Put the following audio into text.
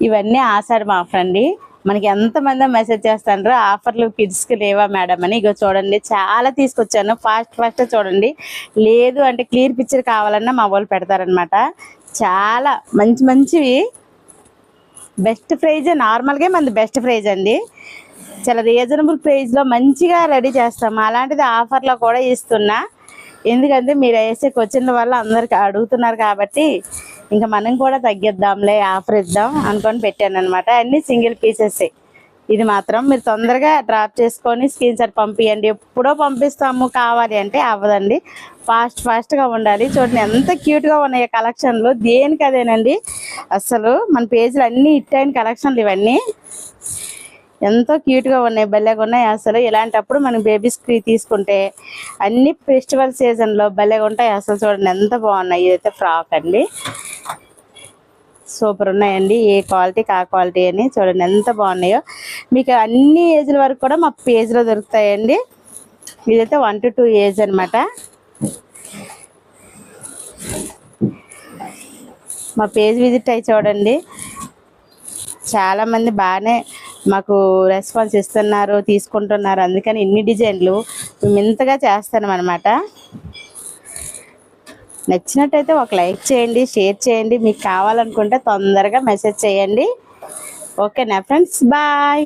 ఇవన్నీ ఆషాఢం ఆఫర్ అండి. మనకి ఎంతమంది మెసేజ్ చేస్తాండ్రో ఆఫర్లు కిడ్స్కి లేవా మేడం అని. ఇగో చూడండి, చాలా తీసుకొచ్చాను. ఫాస్ట్ చూడండి. లేదు అంటే క్లియర్ పిక్చర్ కావాలన్నా మా వాళ్ళు పెడతారనమాట. చాలా మంచివి. బెస్ట్ ప్రైజ్, నార్మల్గా మనది బెస్ట్ ప్రైజ్ అండి. చాలా రీజనబుల్ ప్రైస్లో మంచిగా రెడీ చేస్తాము. అలాంటిది ఆఫర్లో కూడా ఇస్తున్నా. ఎందుకంటే మీరు వేసే క్వశ్చన్ల వల్ల అందరికి అడుగుతున్నారు కాబట్టి ఇంకా మనం కూడా తగ్గిద్దాంలే, ఆఫర్ ఇద్దాం అనుకొని పెట్టాను అనమాట. అన్నీ సింగిల్ పీసెస్. ఇది మాత్రం మీరు తొందరగా డ్రాప్ చేసుకొని స్క్రీన్ షాట్ పంపించండి. ఎప్పుడో పంపిస్తాము కావాలి అంటే అవ్వదండి. ఫాస్ట్గా ఉండాలి. చూడండి ఎంత క్యూట్గా ఉన్నాయి కలెక్షన్లు. దేనికి అదేనండి. అసలు మన పేజీలు అన్నీ హిట్ అయిన కలెక్షన్లు ఇవన్నీ. ఎంతో క్యూట్గా ఉన్నాయి, భలేగా ఉన్నాయి. అసలు ఇలాంటప్పుడు మనం బేబీస్కి తీసుకుంటే అన్ని ఫెస్టివల్ సీజన్లో భలేగా ఉంటాయి. అసలు చూడండి ఎంత బాగున్నాయి. ఇదైతే ఫ్రాక్ అండి, సూపర్ ఉన్నాయండి. ఏ క్వాలిటీకి ఆ క్వాలిటీ అని చూడండి ఎంత బాగున్నాయో. మీకు అన్ని ఏజ్ల వరకు కూడా మా పేజ్లో దొరుకుతాయండి. ఇదైతే 1 to 2 ఏజ్ అనమాట. మా పేజ్ విజిట్ అయ్యి చూడండి. చాలామంది బాగానే మాకు రెస్పాన్స్ ఇస్తున్నారు, తీసుకుంటున్నారు. అందుకని ఇన్ని డిజైన్లు మేము ఇంతగా చేస్తాం అనమాట. నచ్చినట్టయితే ఒక లైక్ చేయండి, షేర్ చేయండి. మీకు కావాలనుకుంటే తొందరగా మెసేజ్ చేయండి. ఓకేనా ఫ్రెండ్స్, బాయ్.